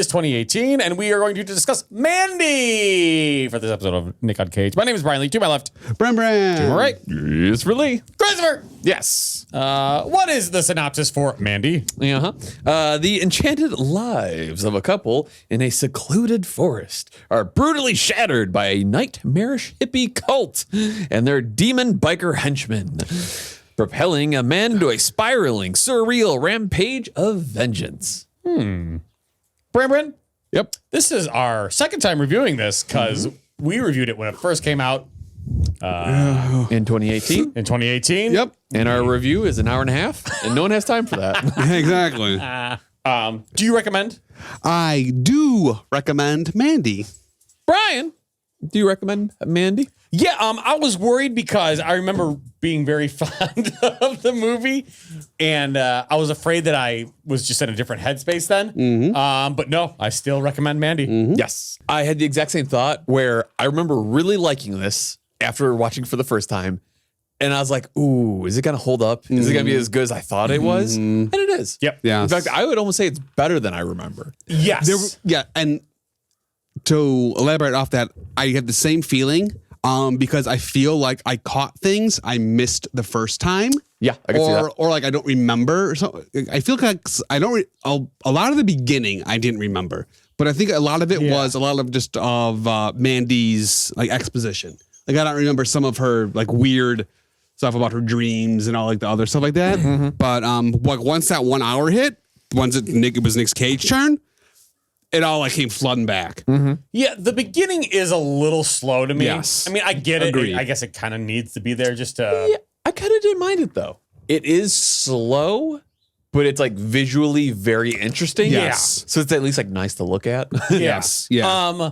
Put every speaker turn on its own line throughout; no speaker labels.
is 2018, and we are going to discuss Mandy for this episode of Nicolas Cage. My name is Brian Lee. To my left,
Bram.
to my right,
It's for Lee.
Christopher.
Yes.
What is the synopsis for Mandy?
The enchanted lives of a couple in a secluded forest are brutally shattered by a nightmarish hippie cult and their demon biker henchmen, propelling a man into a spiraling, surreal rampage of vengeance.
Bram.
Yep.
This is our second time reviewing this because we reviewed it when it first came out
In 2018.
in 2018.
Yep.
And our review is an hour and a half, and no one has time for that.
Exactly.
Do you recommend?
I do recommend Mandy.
Brian, do you recommend Mandy?
Yeah, I was worried because I remember being very fond of the movie, and I was afraid that I was just in a different headspace then. But no, I still recommend Mandy.
Yes. I had the exact same thought where I remember really liking this after watching for the first time. And I was like, ooh, is it going to hold up? Is it going to be as good as I thought it was? And it is.
Yep.
Yeah.
In fact, I would almost say it's better than I remember.
Yes.
And to elaborate off that, I had the same feeling because I feel like I caught things I missed the first time.
Yeah, I can see that.
Or like I don't remember or something. I feel like I don't. A lot of the beginning I didn't remember, but I think a lot of it was a lot of just of Mandy's like exposition. Like I don't remember some of her like weird stuff about her dreams and all like the other stuff like that. But like once that 1 hour hit, once it was Nick Cage's turn, it all like came flooding back.
Yeah, the beginning is a little slow to me.
Yes.
I mean, I get
Agreed.
it. I guess it kind of needs to be there just to...
Yeah, I kind of didn't mind it though. It is slow, but it's like visually very interesting.
Yes.
So it's at least like nice to look at.
Yes. Yeah.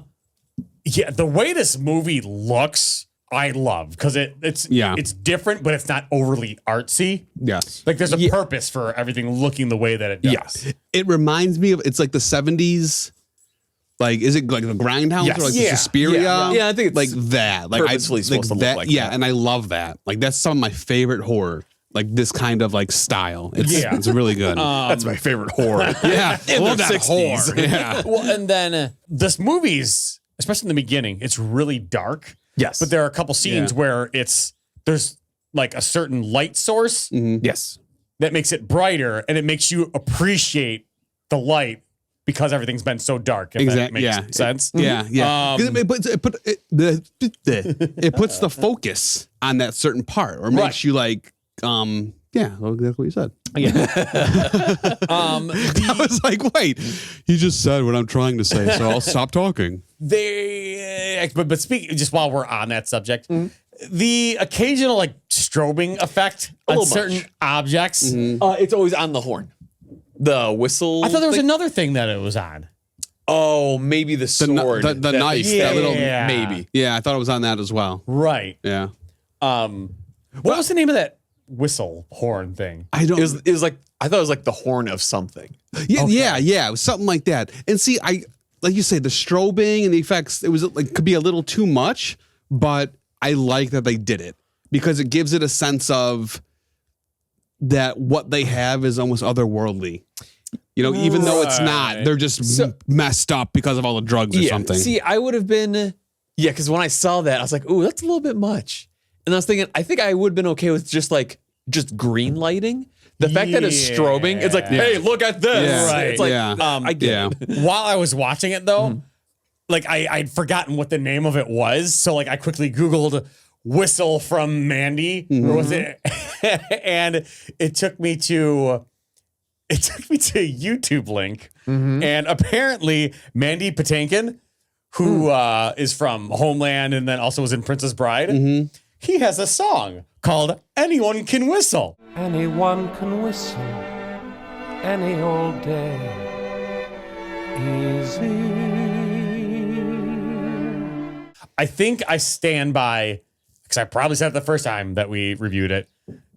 Yeah, the way this movie looks, I love because it's different, but it's not overly artsy.
Yes.
Like there's a purpose for everything looking the way that it does.
Yes.
It reminds me of it's like the 70s. Like, is it like the Grindhouse
Yes.
or like
Yeah.
the Suspiria?
Yeah, I think it's
like that. Like
purposefully supposed to look like
yeah,
that.
and I love that. Like that's some of my favorite horror. Like this kind of like style. It's really good.
That's my favorite horror.
yeah,
in
I love
the
that
60s.
horror. Yeah.
Well, and then this movie's, especially in the beginning, it's really dark.
Yes.
But there are a couple scenes where there's like a certain light source
Yes.
that makes it brighter, and it makes you appreciate the light because everything's been so dark. If that makes sense.
Yeah, yeah. 'Cause it puts the focus on that certain part, or makes you like, yeah, that's what you said. I was like, wait, you just said what I'm trying to say, so I'll stop talking.
But speaking just while we're on that subject, the occasional like strobing effect on certain objects.
It's always on the horn. The whistle.
I thought there was another thing that it was on.
Oh, maybe the sword.
The
that
knife,
they
that little,
maybe.
Yeah, I thought it was on that as well.
Right.
Yeah.
What was the name of that whistle horn thing?
I don't.
It was like, I thought it was like the horn of something.
Yeah, it was something like that. And see, like you say, the strobing and the effects, it was like could be a little too much, but I like that they did it because it gives it a sense of that what they have is almost otherworldly. You know, even though it's not, they're just messed up because of all the drugs or something.
See, I would have been, because when I saw that, I was like, ooh, that's a little bit much. And I was thinking, I think I would have been okay with just green lighting. The fact that it's strobing, it's like, hey, look at this.
Yeah.
Right.
It's like,
I
get it.
While I was watching it though, like I'd forgotten what the name of it was. So like I quickly Googled whistle from Mandy. Or was it? And it took me to a YouTube link. And apparently Mandy Patinkin, who is from Homeland and then also was in Princess Bride, he has a song called Anyone Can Whistle.
Anyone can whistle any old day. Easy.
I think I stand by, because I probably said it the first time that we reviewed it,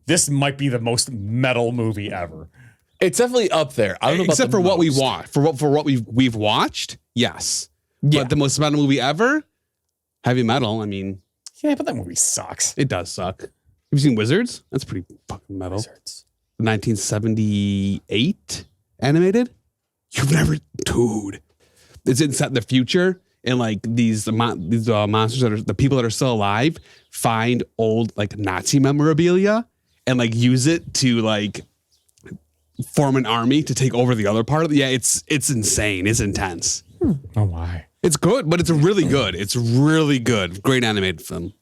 this might be the most metal movie ever.
It's definitely up there. I don't know
Except
about
for what we
most.
watched. For what we've watched, yes. But the most metal movie ever, heavy metal, I mean.
Yeah, but that movie sucks.
It does suck. Have you seen Wizards? That's pretty fucking metal.
Wizards.
1978 animated? You've never, dude. it's in set the future, and like these monsters that are the people that are still alive find old like Nazi memorabilia and like use it to like form an army to take over the other part of the. Yeah, it's insane. It's intense.
Oh my.
It's good, but it's really good. It's really good. Great animated film.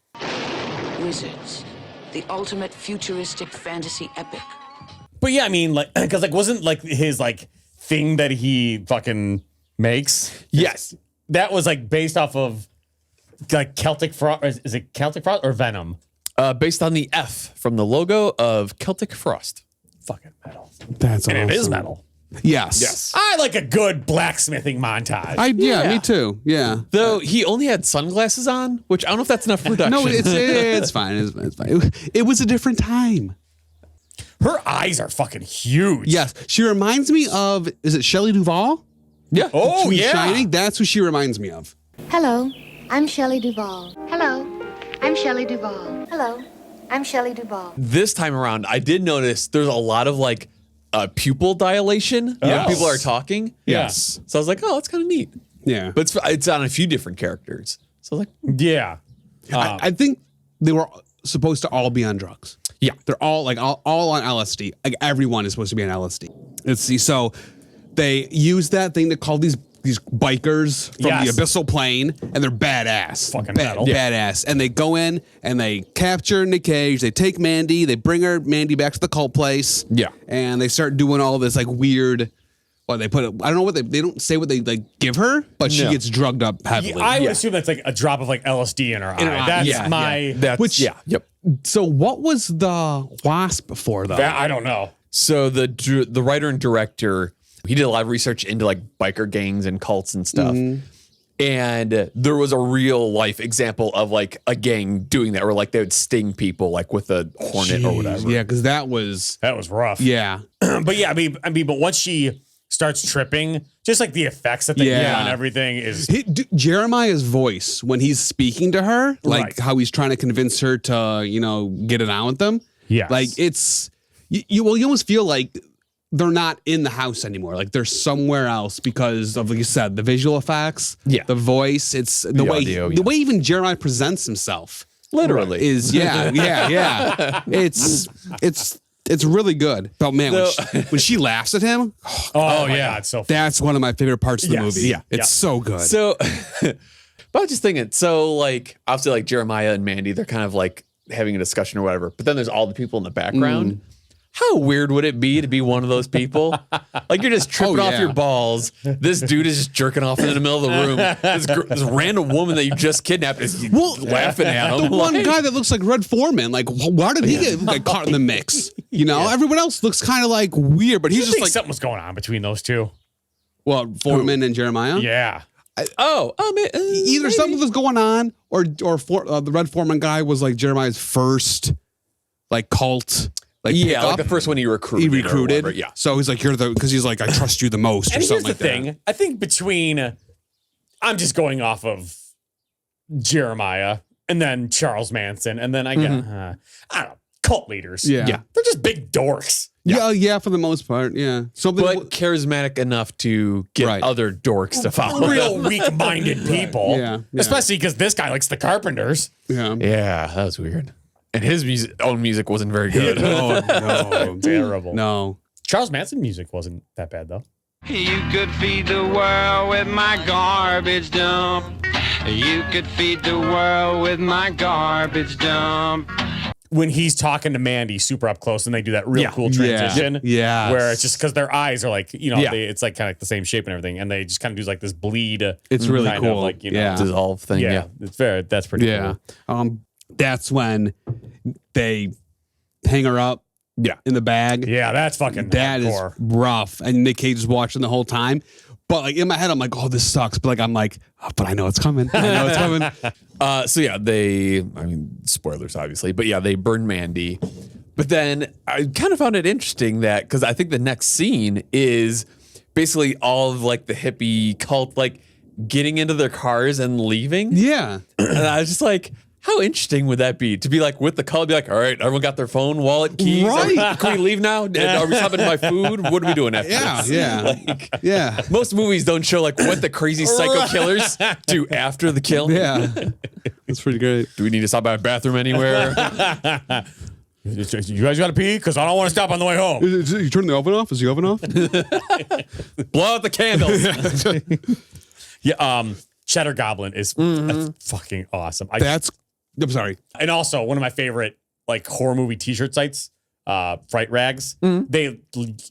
Wizards, the ultimate futuristic fantasy epic.
But yeah, I mean, like, because like, wasn't like his like thing that he fucking makes?
Yes.
That was like based off of like Celtic Frost. Is it Celtic Frost or Venom?
Based on the F from the logo of Celtic Frost.
Fucking metal.
That's
And
awesome.
it is metal.
Yes.
I like a good blacksmithing montage.
Yeah, me too. Yeah.
Though he only had sunglasses on, which I don't know if that's enough production.
No, it's fine. It's fine. It was a different time.
Her eyes are fucking huge.
Yes, she reminds me of. Is it Shelley Duvall?
Yeah.
Oh,
From
yeah.
Shining. That's who she reminds me of.
Hello, I'm Shelley Duvall. Hello, I'm Shelley Duvall. Hello, I'm Shelley Duvall.
This time around, I did notice there's a lot of like pupil dilation when people are talking.
Yes.
So I was like, oh, that's kind of neat.
Yeah.
But it's on a few different characters. So I was like,
Yeah.
I think they were supposed to all be on drugs.
yeah.
They're all like all on LSD. Like everyone is supposed to be on LSD. Let's see. So they use that thing to call these bikers from
Yes.
the abyssal plane, and they're badass.
Fucking metal.
Badass. And they go in and they capture Nick Cage. They take Mandy. They bring Mandy back to the cult place.
Yeah.
And they start doing all this like weird. Well, they put it. I don't know what they don't say what they like give her, but she
No.
gets drugged up heavily.
I would assume that's like a drop of like LSD in her eye.
her eye.
That's
Yeah,
my.
That's
Which-
yeah. Yep.
So what was the wasp for though?
I don't know.
So the writer and director, he did a lot of research into like biker gangs and cults and stuff. And there was a real life example of like a gang doing that, where like they would sting people like with a hornet or whatever.
Yeah, because that was
Rough.
yeah.
But yeah, I mean, but once she starts tripping, just like the effects that they get
Yeah.
on everything is.
Jeremiah's voice when he's speaking to her, like
Right.
how he's trying to convince her to, get it on with them.
Yes.
Like it's you almost feel like they're not in the house anymore. Like they're somewhere else because of, like you said, the visual effects,
Yeah.
the voice. It's the way
audio,
the way even Jeremiah presents himself.
Literally.
Is yeah. It's really good. But man, when she laughs at him,
Oh yeah, it's so.
that's one of my favorite parts of the
Yes.
movie.
Yeah.
It's so good.
So, but I was just thinking, so like, obviously, like Jeremiah and Mandy, they're kind of like having a discussion or whatever, but then there's all the people in the background. How weird would it be to be one of those people? Like you're just tripping off
yeah.
your balls. This dude is just jerking off in the middle of the room. This random woman that you just kidnapped is laughing at him.
The one
Like,
guy that looks like Red Foreman, like, why did he get like, caught in the mix? Everyone else looks kind of like weird, but
I
he's just
think
like,
something was going on between those two.
Foreman and Jeremiah.
Yeah.
oh, man,
Either
maybe.
something was going on, or the Red Foreman guy was like Jeremiah's first, like cult, like
Yeah, like
pickup.
the first one he recruited.
He
or
recruited.
whatever, yeah.
So he's like, because he's like, I trust you the most, or
And here's
something
the
like
thing.
that.
I think between, I'm just going off of Jeremiah and then Charles Manson, and then I get, I don't know, cult leaders.
Yeah.
They're just big dorks.
Yeah, for the most part, yeah. Something,
But charismatic enough to get
Right.
other dorks to follow.
Real weak-minded people.
Yeah.
Especially because this guy likes the Carpenters.
yeah.
Yeah, that was weird. And his own music wasn't very good.
Oh no,
Terrible.
no.
Charles Manson music wasn't that bad though.
You could feed the world with my garbage dump. You could feed the world with my garbage dump.
When he's talking to Mandy super up close and they do that real cool transition.
Yeah.
Where it's just because their eyes are like,
Yeah.
it's like kind of like the same shape and everything. And they just kind of do like this bleed.
It's really
kind
cool.
Of like,
Yeah.
Dissolve thing. Yeah.
That's pretty
Yeah.
cool.
That's when they hang her up.
Yeah.
In the bag.
Yeah, that's fucking
That is
hardcore.
rough. And Nick Cage is watching the whole time. But like in my head, I'm like, oh, this sucks. But like, I'm like, oh, but I know it's coming. I know it's coming.
So yeah, spoilers obviously, but yeah, they burn Mandy. But then I kind of found it interesting that, because I think the next scene is basically all of like the hippie cult, like getting into their cars and leaving.
Yeah.
And I was just like, How interesting would that be to be like with the call, be like, all right, everyone got their phone, wallet, keys.
Right.
Can we leave now? Are we stopping my food? What are we doing after this?
Yeah.
Most movies don't show like what the crazy psycho killers do after the kill.
Yeah. That's pretty great.
Do we need to stop by a bathroom anywhere?
You guys got to pee? Because I don't want to stop on the way home.
You turn the oven off? Is the oven off?
Blow out the candles.
Yeah, Cheddar Goblin is fucking awesome.
I'm sorry.
And also one of my favorite like horror movie t-shirt sites, Fright Rags. They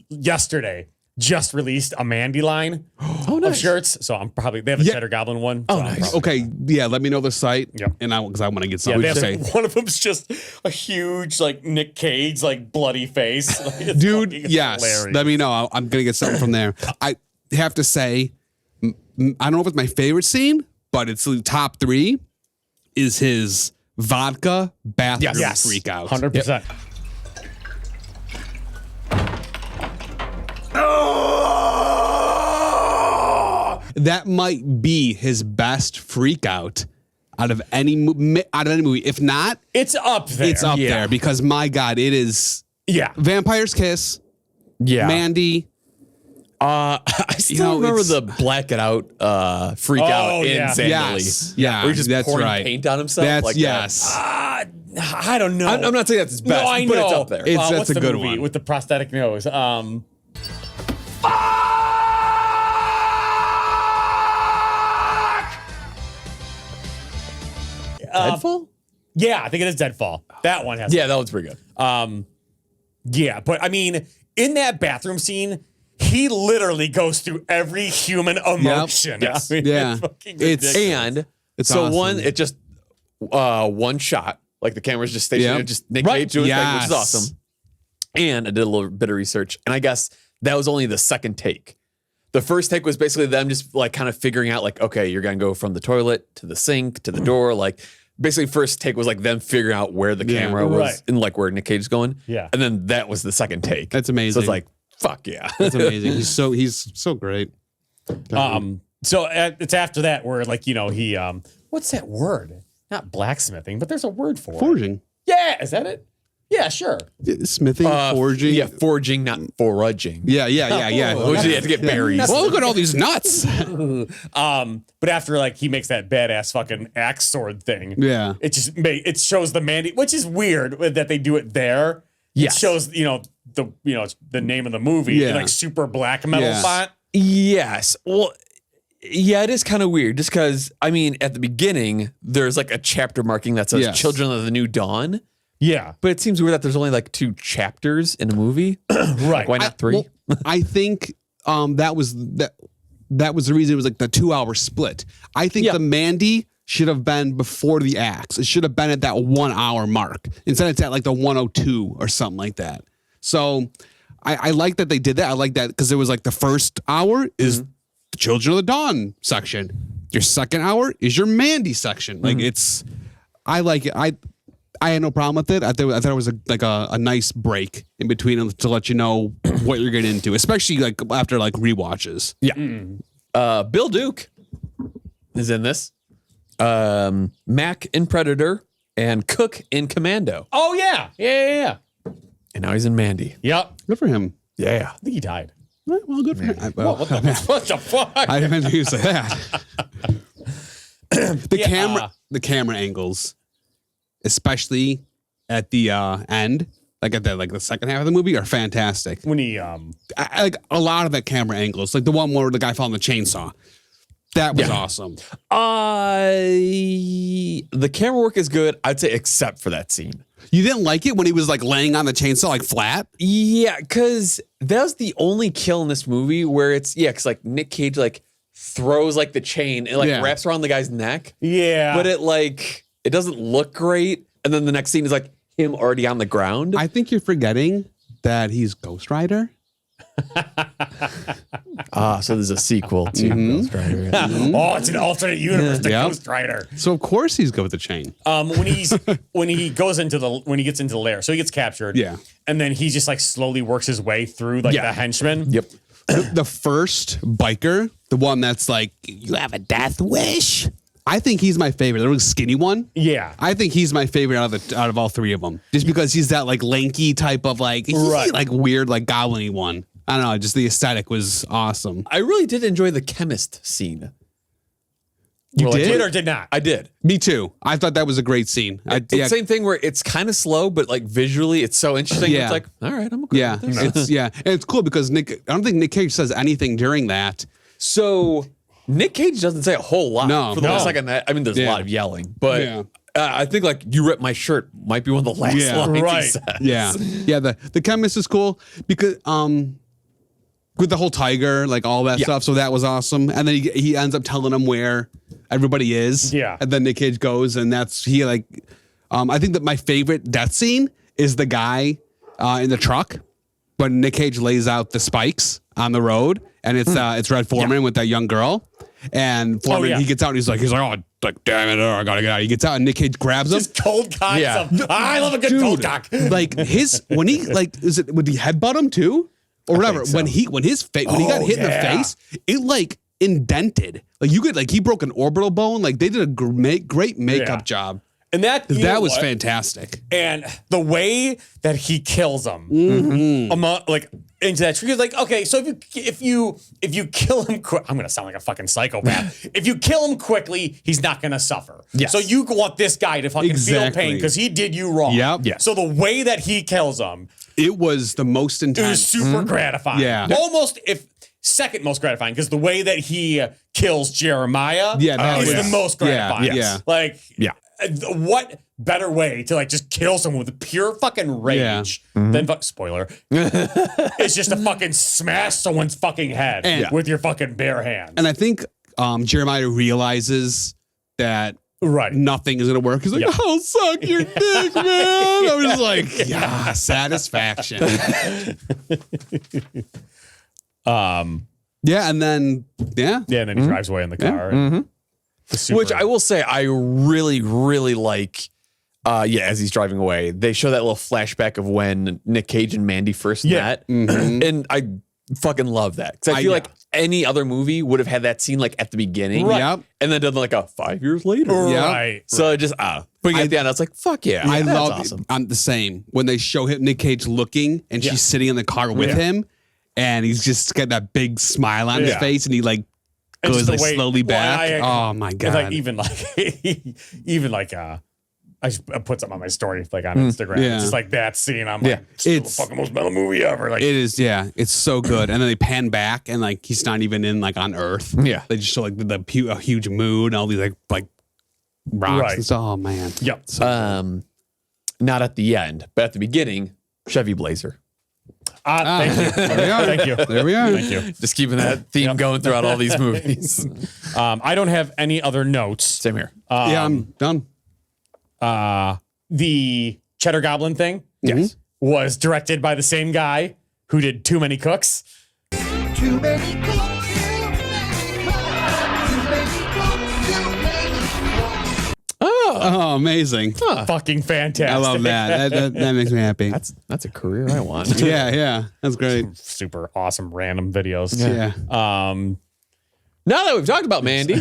yesterday just released a Mandy line of shirts. So they have a Cheddar Goblin one. So
nice.
Okay, yeah, let me know the site.
Yep.
And because I want to get
Yeah,
something
they
to
have,
say.
one of them's just a huge like Nick Cage like bloody face. It's
Dude,
fucking
yes.
hilarious.
Let me know. I'm going to get something from there. I have to say, I don't know if it's my favorite scene, but it's the top 3 is his vodka bathroom freak out.
100%.
That might be his best freak out of any movie. If not,
It's up there.
it's up there because my God, it is
Yeah.
Vampire's Kiss,
Yeah.
Mandy.
I still remember
it's-
the black it out freak out in
yeah.
Sandley.
Yes. Yeah,
Where he's just
that's
pouring
right.
paint on himself.
That's
like
yes.
I don't know.
I'm not saying that's his best,
No, I
but
know.
it's up there.
That's
what's
a
the
good
movie
one.
with the prosthetic nose.
Deadfall?
Yeah, I think it is Deadfall. That one has.
Yeah, that one's pretty good.
Yeah, but I mean, in that bathroom scene, he literally goes through every human emotion.
Yes.
I mean,
Yeah.
it's fucking
It's-
ridiculous.
And
It's
so
awesome.
it just one shot, like the camera's just stationary,
Yep.
just Nick Cage doing his thing, which is
Yes.
awesome. And I did a little bit of research, and I guess that was only the second take. The first take was basically them just like kind of figuring out, like, okay, you're gonna go from the toilet to the sink to the door. Like, basically, first take was like them figuring out where the camera was
Right.
and like where Nick Cage is going.
Yeah.
and then that was the second take.
That's
So
amazing.
it's like, fuck yeah,
That's amazing. He's so great.
So it's after that where like, he, what's that word? Not blacksmithing, but there's a word for it.
Forging.
Yeah, is that it? Yeah, sure.
Smithing, forging.
yeah, forging, not foraging.
Yeah.
Which you have to get berries.
Well, look at all these nuts.
But after like he makes that badass fucking axe sword thing,
Yeah.
it shows the Mandy, which is weird that they do it there.
Yes.
It shows it's the name of the movie,
Yeah.
in, like super black metal
Yeah.
font.
Yes. Well, yeah, it is kind of weird just because, I mean, at the beginning, there's like a chapter marking that says
Yes.
Children of the New Dawn.
Yeah,
But it seems weird that there's only like 2 chapters in a movie.
right.
Why not 3?
Well, I think that was the reason it was like the 2-hour split. I think
Yeah.
the Mandy should have been before the axe. It should have been at that 1 hour mark. Instead, it's at like the 102 or something like that. So I like that they did that. I like that because it was like the first hour is the Children of the Dawn section. Your second hour is your Mandy section. Like I like it. I had no problem with it. I thought it was a nice break in between them to let you know what you're getting into, especially like after like rewatches.
Yeah. Bill Duke is in this. Mac in Predator and Cook in Commando.
Oh yeah.
And now he's in Mandy.
Yep.
Good for him.
Yeah.
I think he died.
Well, good for him.
What the fuck?
I didn't think you say that. The camera angles, especially at the end, like at the second half of the movie, are fantastic.
When he
I like a lot of the camera angles, like the one where the guy found the chainsaw. That was awesome.
The camera work is good, I'd say, except for that scene.
You didn't like it when he was like laying on the chainsaw like flat?
Yeah, because that was the only kill in this movie where it's, because like Nick Cage like throws like the chain and like wraps around the guy's neck.
Yeah.
But it doesn't look great. And then the next scene is like him already on the ground.
I think you're forgetting that he's Ghost Rider.
So there's a sequel to Ghost Rider.
Oh, it's an alternate universe to
Yep.
Ghost Rider.
So of course he's good with the chain.
When he gets into the lair, so he gets captured.
Yeah.
And then he just like slowly works his way through like the henchmen.
Yep.
The first biker, the one that's like, you have a death wish. I think he's my favorite. The really skinny one.
Yeah.
I think he's my favorite out of all three of them. Just because he's that like lanky type of like like weird like goblin-y one. I don't know. Just the aesthetic was awesome.
I really did enjoy the chemist scene.
You
Did or did not?
I did.
Me too. I thought that was a great scene.
It's same thing where it's kind of slow, but like visually, it's so interesting.
Yeah.
It's like, all right, I'm okay
Yeah,
with this.
and it's cool because I don't think Nick Cage says anything during that.
So Nick Cage doesn't say a whole lot
No.
for the
No.
second that. I mean, there's a
Yeah.
lot of yelling, but
Yeah.
I think like "You Ripped My Shirt" might be one of the last lines he
Right.
says.
Yeah, yeah. The chemist is cool because with the whole tiger, like all that stuff. So that was awesome. And then he ends up telling him where everybody is.
Yeah.
And then Nick Cage goes, and I think that my favorite death scene is the guy in the truck when Nick Cage lays out the spikes on the road, and it's Red Foreman with that young girl. And Foreman, he gets out and he's like, oh, like, damn it, I gotta get out. He gets out and Nick Cage grabs him.
Just cold cock.
Yeah.
I love a good cold cock.
Like when he like, would he headbutt him too? Or whatever.
so.
When he got hit in the face, it like indented. Like you could like he broke an orbital bone. Like they did a great makeup job.
And that
was fantastic.
And the way that he kills him, like into that tree, like okay, so if you kill him, I'm gonna sound like a fucking psychopath. If you kill him quickly, he's not gonna suffer.
Yes.
So you want this guy to fucking feel
Exactly.
pain because he did you wrong.
Yep.
Yeah.
So the way that he kills him,
It was the most
it was
intense.
super gratifying.
Yeah.
Almost second most gratifying because the way that he kills Jeremiah is the most gratifying.
Yeah.
Like,
Yeah.
What better way to like just kill someone with pure fucking rage than spoiler? It's just to fucking smash someone's fucking head with your fucking bare hands.
And I think Jeremiah realizes that
Right.
nothing is gonna work. He's like, I'll suck your dick, man. I was like, yeah, satisfaction. Yeah, and then
Yeah, and then he drives away in the car. and
Which I will say, I really, really like. As he's driving away, they show that little flashback of when Nick Cage and Mandy first met, and I fucking love that because I feel like any other movie would have had that scene like at the beginning,
Yep.
and then done like a 5 years later,
Right.
So it just but at the end, I was like, "Fuck yeah!"
I
that's
love
awesome.
I'm the same when they show him Nick Cage looking and she's sitting in the car with him, and he's just got that big smile on his face, and he like
And
goes
just the
like
way-
slowly
well,
back. Oh my
It's
god!
like even like I put something on my story like on Instagram.
Yeah.
It's just like that scene. I'm like, it's
It's-
the fucking most metal movie ever. Like
It is, yeah. It's so good. And then they pan back, and like he's not even in like on Earth.
Yeah.
They just show like a huge moon, and all these like rocks
Right.
and stuff. Oh man.
Yep.
Not at the end, but at the beginning, Chevy Blazer.
Thank you.
There we are.
Thank you.
There we are.
Thank you.
Just keeping that theme going throughout all these movies.
I don't have any other notes.
Same here.
Yeah, I'm done.
The Cheddar Goblin thing was directed by the same guy who did Too Many Cooks.
Too many cooks.
Oh, amazing.
Fucking fantastic.
I love that. That makes me happy.
That's a career I want.
Yeah. That's great.
Super awesome random videos.
Yeah.
Now that we've talked about Mandy,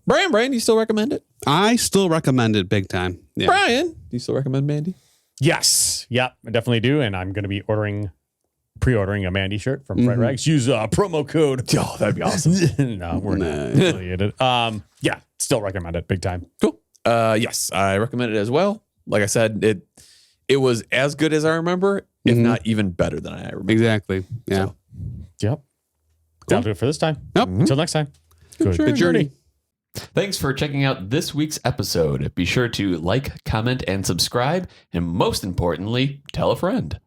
Brian, do you still recommend it?
I still recommend it big time. Yeah.
Brian, do you still recommend Mandy?
Yes. Yep. I definitely do. And I'm going to be pre-ordering a Mandy shirt from Fred Rags. Use promo code.
Oh, that'd be awesome.
No, we're not affiliated. Yeah. Still recommend it big time.
Cool. Yes, I recommend it as well. Like I said, it was as good as I remember, if not even better than I remember.
Exactly. Yeah.
Yep. That'll do it for this time.
Yep.
Until next time. Good
journey.
Thanks for checking out this week's episode. Be sure to like, comment, and subscribe. And most importantly, tell a friend.